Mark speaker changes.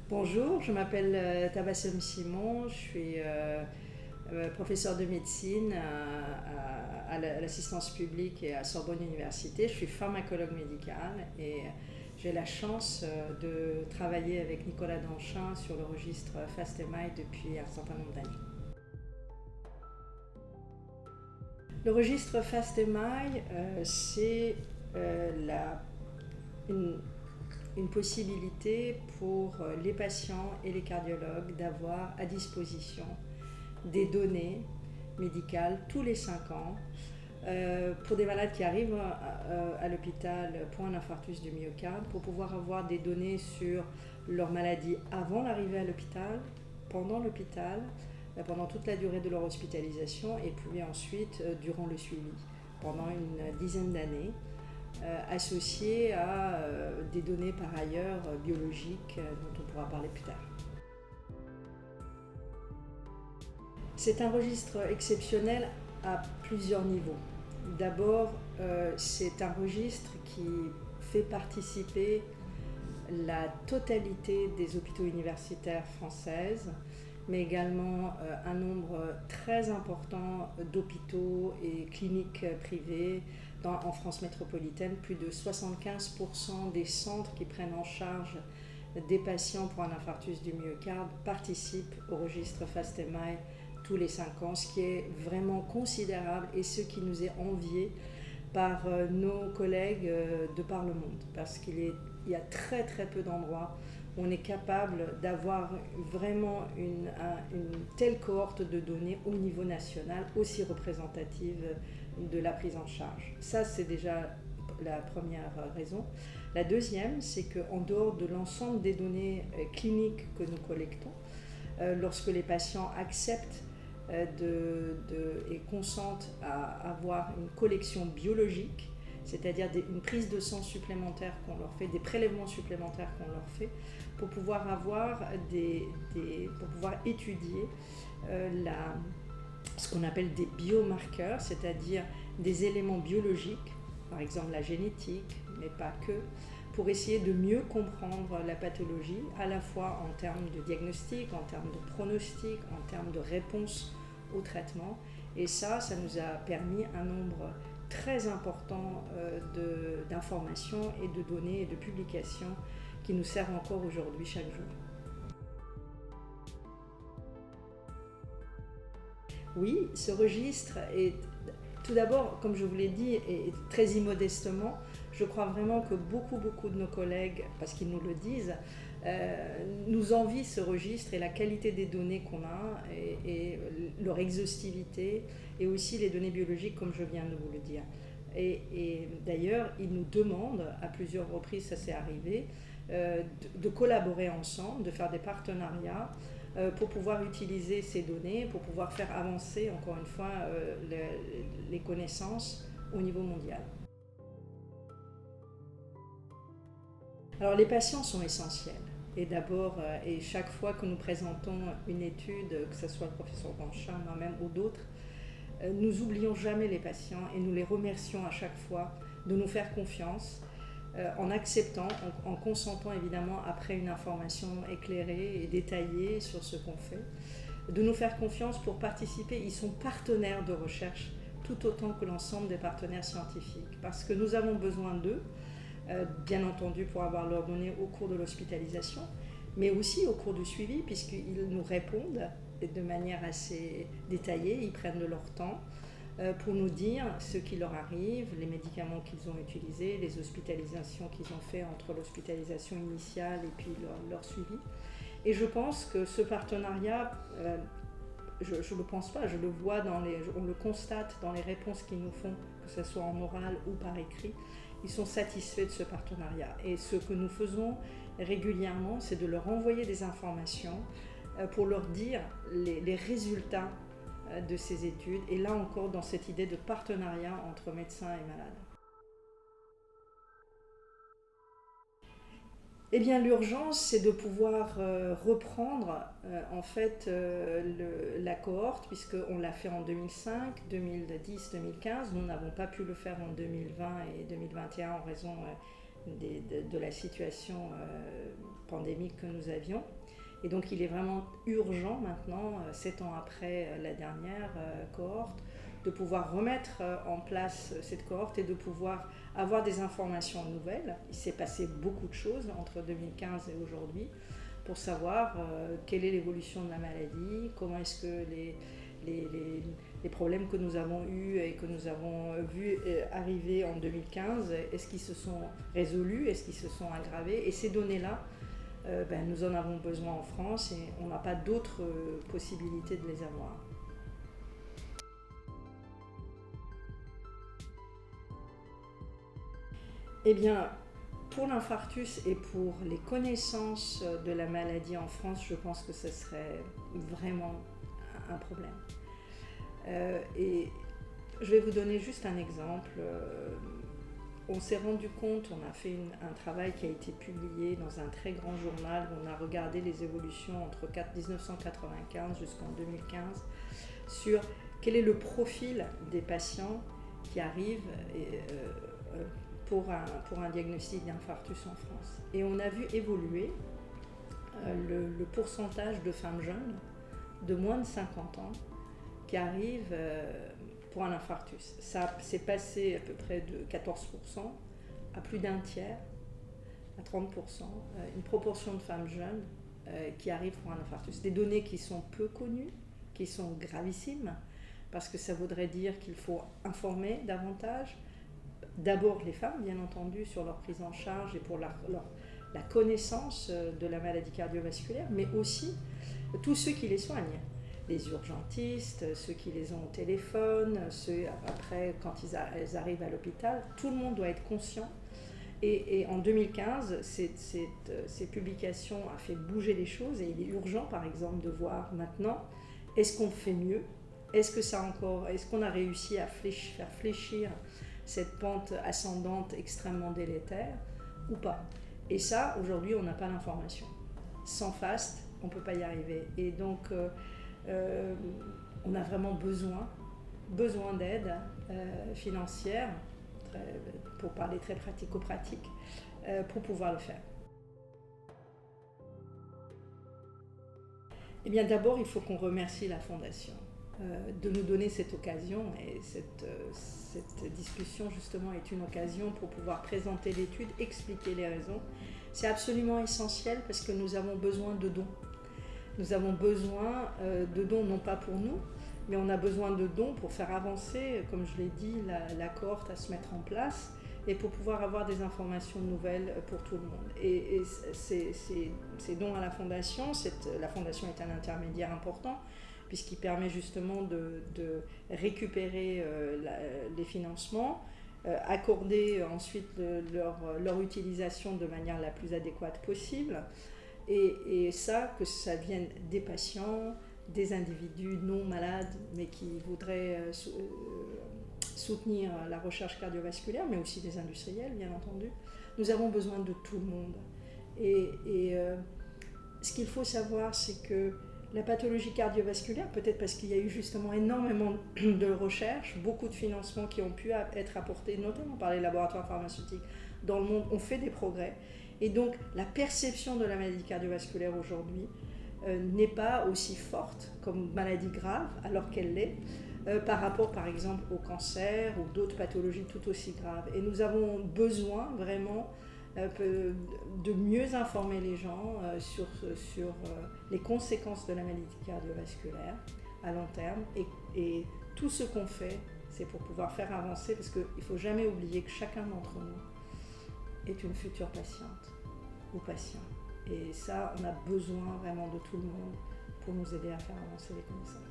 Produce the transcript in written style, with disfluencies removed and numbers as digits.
Speaker 1: Bonjour, je m'appelle Tabassum Simon, je suis professeure de médecine à l'assistance publique et à Sorbonne Université. Je suis pharmacologue médicale et j'ai la chance de travailler avec Nicolas Danchin sur le registre FAST-MI depuis un certain nombre d'années. Le registre FAST-MI, c'est une possibilité pour les patients et les cardiologues d'avoir à disposition des données médicales tous les 5 ans pour des malades qui arrivent à l'hôpital pour un infarctus du myocarde, pour pouvoir avoir des données sur leur maladie avant l'arrivée à l'hôpital, pendant l'hôpital, pendant toute la durée de leur hospitalisation et puis ensuite durant le suivi, pendant une dizaine d'années. Associé à des données par ailleurs biologiques dont on pourra parler plus tard. C'est un registre exceptionnel à plusieurs niveaux. D'abord, c'est un registre qui fait participer la totalité des hôpitaux universitaires françaises, mais également un nombre très important d'hôpitaux et cliniques privées en France métropolitaine. Plus de 75% des centres qui prennent en charge des patients pour un infarctus du myocarde participent au registre FAST-MI tous les 5 ans, ce qui est vraiment considérable et ce qui nous est envié par nos collègues de par le monde, parce qu'il y a très très peu d'endroits où on est capable d'avoir vraiment une telle cohorte de données au niveau national, aussi représentative de la prise en charge. Ça, c'est déjà la première raison. La deuxième, c'est qu'en dehors de l'ensemble des données cliniques que nous collectons, lorsque les patients acceptent et consentent à avoir une collection biologique, c'est-à-dire une prise de sang supplémentaire qu'on leur fait, des prélèvements supplémentaires qu'on leur fait, pour pouvoir avoir pour pouvoir étudier ce qu'on appelle des biomarqueurs, c'est-à-dire des éléments biologiques, par exemple la génétique, mais pas que, pour essayer de mieux comprendre la pathologie, à la fois en termes de diagnostic, en termes de pronostic, en termes de réponse au traitement. Et ça nous a permis un nombre très important d'informations et de données et de publications qui nous servent encore aujourd'hui chaque jour. Oui, ce registre est tout d'abord, comme je vous l'ai dit, et très immodestement, je crois vraiment que beaucoup de nos collègues, parce qu'ils nous le disent, nous envient ce registre et la qualité des données qu'on a et leur exhaustivité et aussi les données biologiques comme je viens de vous le dire. Et d'ailleurs, ils nous demandent, à plusieurs reprises ça s'est arrivé, de collaborer ensemble, de faire des partenariats pour pouvoir utiliser ces données, pour pouvoir faire avancer, encore une fois, les connaissances au niveau mondial. Alors les patients sont essentiels. Et d'abord, et chaque fois que nous présentons une étude, que ce soit le professeur Danchin, moi-même ou d'autres, nous n'oublions jamais les patients et nous les remercions à chaque fois de nous faire confiance en acceptant, en consentant évidemment après une information éclairée et détaillée sur ce qu'on fait, de nous faire confiance pour participer. Ils sont partenaires de recherche tout autant que l'ensemble des partenaires scientifiques, parce que nous avons besoin d'eux, bien entendu pour avoir leurs données au cours de l'hospitalisation, mais aussi au cours du suivi, puisqu'ils nous répondent de manière assez détaillée, ils prennent de leur temps pour nous dire ce qui leur arrive, les médicaments qu'ils ont utilisés, les hospitalisations qu'ils ont fait entre l'hospitalisation initiale et puis leur suivi. Et je pense que ce partenariat, je ne le pense pas, je le vois on le constate dans les réponses qu'ils nous font, que ce soit en oral ou par écrit. Ils sont satisfaits de ce partenariat. Et ce que nous faisons régulièrement, c'est de leur envoyer des informations pour leur dire les résultats de ces études. Et là encore, dans cette idée de partenariat entre médecins et malades. Eh bien, l'urgence, c'est de pouvoir reprendre en fait la cohorte, puisqu'on l'a fait en 2005, 2010, 2015. Nous n'avons pas pu le faire en 2020 et 2021 en raison de la situation pandémique que nous avions. Et donc il est vraiment urgent maintenant, 7 ans après la dernière cohorte, de pouvoir remettre en place cette cohorte et de pouvoir avoir des informations nouvelles. Il s'est passé beaucoup de choses entre 2015 et aujourd'hui pour savoir quelle est l'évolution de la maladie, comment est-ce que les problèmes que nous avons eus et que nous avons vus arriver en 2015, est-ce qu'ils se sont résolus, est-ce qu'ils se sont aggravés? Et ces données-là, nous en avons besoin en France et on n'a pas d'autre possibilité de les avoir. Eh bien, pour l'infarctus et pour les connaissances de la maladie en France, je pense que ce serait vraiment un problème. Et je vais vous donner juste un exemple. On s'est rendu compte, on a fait un travail qui a été publié dans un très grand journal où on a regardé les évolutions entre 1995 jusqu'en 2015 sur quel est le profil des patients qui arrivent pour un diagnostic d'infarctus en France. Et on a vu évoluer le pourcentage de femmes jeunes de moins de 50 ans qui arrivent pour un infarctus. Ça s'est passé à peu près de 14% à plus d'un tiers, à 30%, une proportion de femmes jeunes qui arrivent pour un infarctus. Des données qui sont peu connues, qui sont gravissimes, parce que ça voudrait dire qu'il faut informer davantage, d'abord les femmes, bien entendu, sur leur prise en charge et pour la connaissance de la maladie cardiovasculaire, mais aussi tous ceux qui les soignent. Les urgentistes, ceux qui les ont au téléphone, ceux après quand ils arrivent à l'hôpital, tout le monde doit être conscient. Et en 2015, ces publications ont fait bouger les choses et il est urgent par exemple de voir maintenant, est-ce qu'on fait mieux? Est-ce qu'on a réussi à faire fléchir cette pente ascendante extrêmement délétère ou pas? Et ça, aujourd'hui, on n'a pas l'information. Sans FAST, on ne peut pas y arriver. Et donc, on a vraiment besoin d'aide financière, pour parler très pratico-pratique, pour pouvoir le faire. Eh bien, d'abord, il faut qu'on remercie la Fondation de nous donner cette occasion, et cette discussion justement est une occasion pour pouvoir présenter l'étude, expliquer les raisons. C'est absolument essentiel parce que nous avons besoin de dons. Nous avons besoin de dons non pas pour nous, mais on a besoin de dons pour faire avancer, comme je l'ai dit, la cohorte à se mettre en place et pour pouvoir avoir des informations nouvelles pour tout le monde. Et ces dons à la Fondation, la Fondation est un intermédiaire important puisqu'il permet justement de récupérer les financements, accorder ensuite leur utilisation de manière la plus adéquate possible. Et ça, que ça vienne des patients, des individus non malades, mais qui voudraient soutenir la recherche cardiovasculaire, mais aussi des industriels, bien entendu. Nous avons besoin de tout le monde. Et ce qu'il faut savoir, c'est que la pathologie cardiovasculaire, peut-être parce qu'il y a eu justement énormément de recherches, beaucoup de financements qui ont pu être apportés, notamment par les laboratoires pharmaceutiques dans le monde, ont fait des progrès. Et donc, la perception de la maladie cardiovasculaire aujourd'hui n'est pas aussi forte comme maladie grave, alors qu'elle l'est, par rapport, par exemple, au cancer ou d'autres pathologies tout aussi graves. Et nous avons besoin vraiment de mieux informer les gens sur les conséquences de la maladie cardiovasculaire à long terme. Et tout ce qu'on fait, c'est pour pouvoir faire avancer, parce qu'il ne faut jamais oublier que chacun d'entre nous est une future patiente ou patient. Et ça, on a besoin vraiment de tout le monde pour nous aider à faire avancer les connaissances.